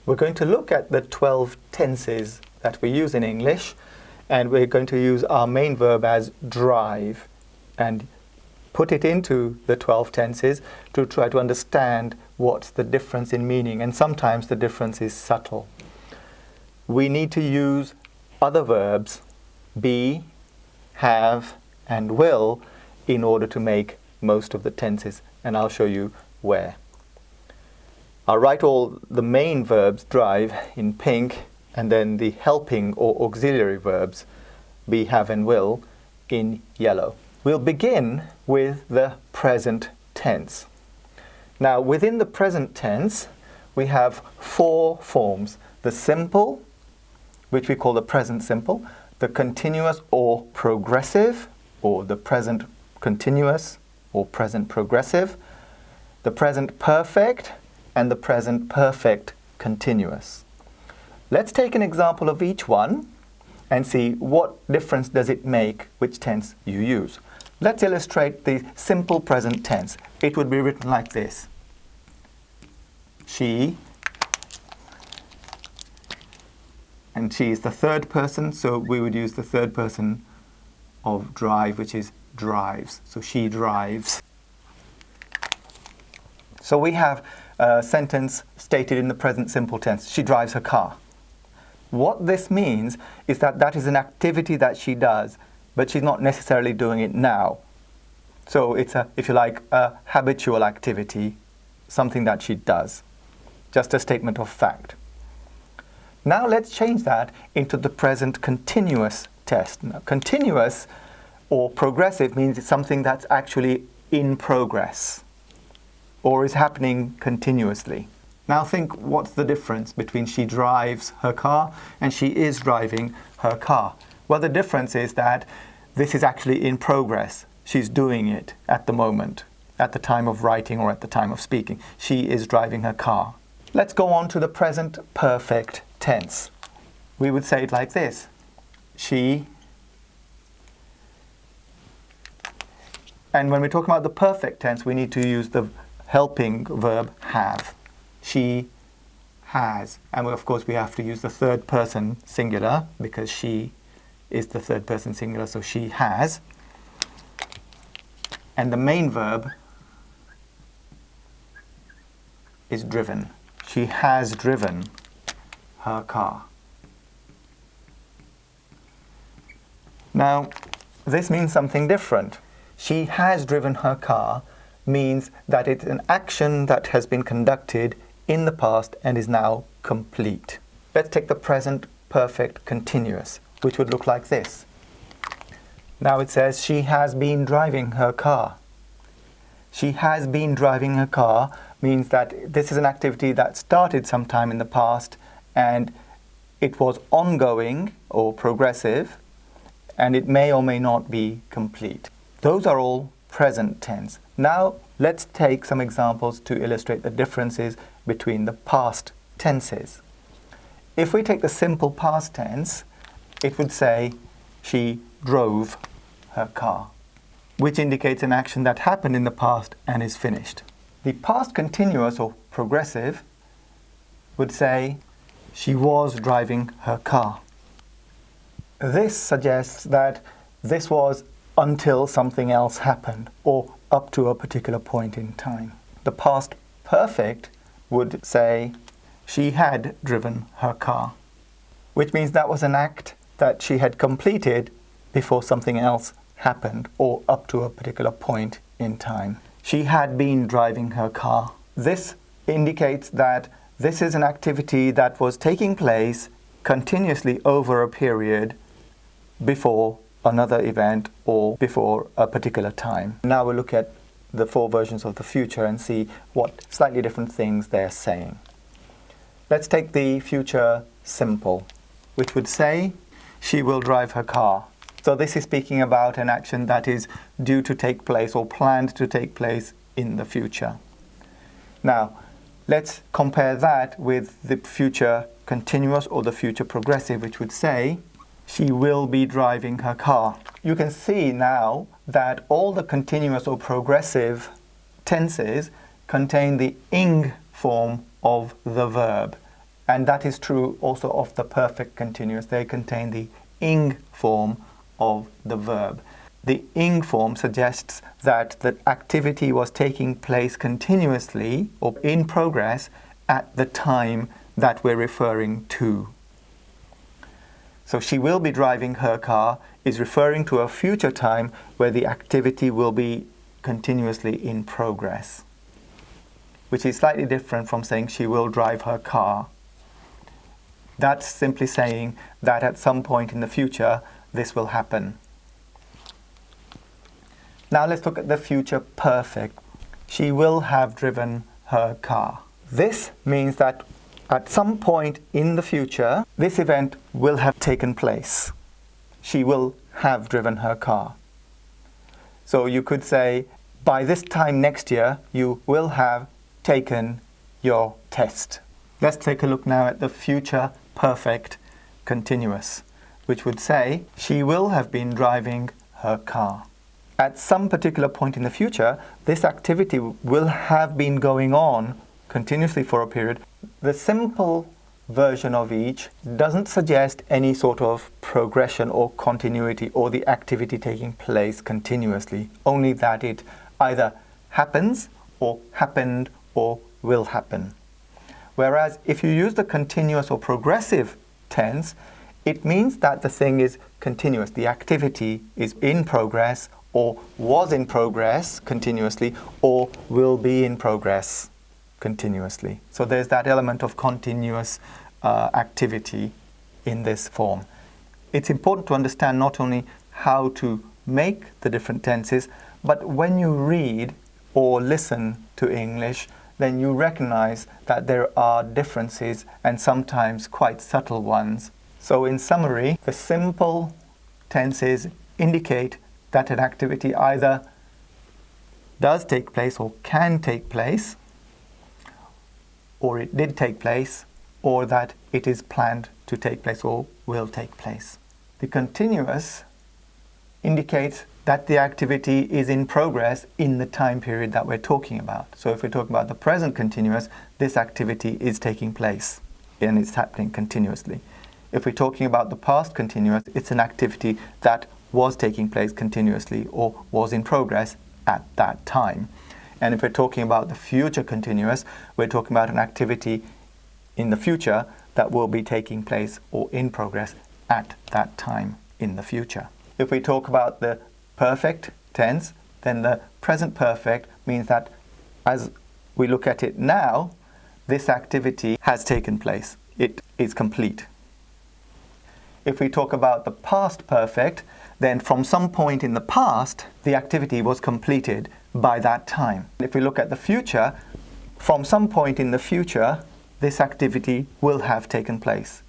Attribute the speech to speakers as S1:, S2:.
S1: We're going to look at the 12 tenses that we use in English, and we're going to use our main verb as drive and put it into the 12 tenses to try to understand what's the difference in meaning, and sometimes the difference is subtle. We need to use other verbs, be, have, and will, in order to make most of the tenses, and I'll show you where. I'll write all the main verbs, drive, in pink, and then the helping or auxiliary verbs, be, have, and will, in yellow. We'll begin with the present tense. Now, within the present tense, we have 4 forms. The simple, which we call the present simple, the continuous or progressive, or the present continuous or present progressive, the present perfect, and the present perfect continuous. Let's take an example of each one and see what difference does it make which tense you use. Let's illustrate the simple present tense. It would be written like this. She, and she is the third person, so we would use the third person of drive, which is drives. So she drives. So we have a sentence stated in the present simple tense. She drives her car. What this means is that that is an activity that she does, but she's not necessarily doing it now. So it's a, if you like, a habitual activity, something that she does. Just a statement of fact. Now let's change that into the present continuous test. Now, continuous or progressive means it's something that's actually in progress or is happening continuously. Now think, what's the difference between she drives her car and she is driving her car? Well, the difference is that this is actually in progress. She's doing it at the moment, at the time of writing or at the time of speaking. She is driving her car. Let's go on to the present perfect tense. We would say it like this. She, and when we talk about the perfect tense, we need to use the helping verb have. She has. And of course we have to use the third person singular because she is the third person singular, so she has. And the main verb is driven. She has driven her car. Now, this means something different. She has driven her car means that it's an action that has been conducted in the past and is now complete. Let's take the present perfect continuous, which would look like this. Now it says she has been driving her car. She has been driving her car means that this is an activity that started sometime in the past and it was ongoing or progressive, and it may or may not be complete. Those are all present tense. Now let's take some examples to illustrate the differences between the past tenses. If we take the simple past tense, it would say she drove her car, which indicates an action that happened in the past and is finished. The past continuous or progressive would say she was driving her car. This suggests that this was until something else happened or up to a particular point in time. The past perfect would say she had driven her car, which means that was an act that she had completed before something else happened or up to a particular point in time. She had been driving her car. This indicates that this is an activity that was taking place continuously over a period before another event or before a particular time. Now we'll look at the 4 versions of the future and see what slightly different things they're saying. Let's take the future simple, which would say she will drive her car. So this is speaking about an action that is due to take place or planned to take place in the future. Now, let's compare that with the future continuous or the future progressive, which would say she will be driving her car. You can see now that all the continuous or progressive tenses contain the ing form of the verb. And that is true also of the perfect continuous. They contain the ing form of the verb. The ing form suggests that the activity was taking place continuously or in progress at the time that we're referring to. So she will be driving her car is referring to a future time where the activity will be continuously in progress, which is slightly different from saying she will drive her car. That's simply saying that at some point in the future this will happen. Now let's look at the future perfect. She will have driven her car. This means that at some point in the future, this event will have taken place. She will have driven her car. So you could say, by this time next year, you will have taken your test. Let's take a look now at the future perfect continuous, which would say, she will have been driving her car. At some particular point in the future, this activity will have been going on continuously for a period. The simple version of each doesn't suggest any sort of progression or continuity or the activity taking place continuously, only that it either happens or happened or will happen. Whereas if you use the continuous or progressive tense, it means that the thing is continuous. The activity is in progress or was in progress continuously or will be in progress continuously. So there's that element of continuous activity in this form. It's important to understand not only how to make the different tenses, but when you read or listen to English, then you recognize that there are differences and sometimes quite subtle ones. So in summary, the simple tenses indicate that an activity either does take place or can take place, or it did take place, or that it is planned to take place or will take place. The continuous indicates that the activity is in progress in the time period that we're talking about. So if we're talking about the present continuous, this activity is taking place and it's happening continuously. If we're talking about the past continuous, it's an activity that was taking place continuously or was in progress at that time. And if we're talking about the future continuous, we're talking about an activity in the future that will be taking place or in progress at that time in the future. If we talk about the perfect tense, then the present perfect means that as we look at it now, this activity has taken place. It is complete. If we talk about the past perfect, then from some point in the past, the activity was completed by that time. If we look at the future, from some point in the future, this activity will have taken place.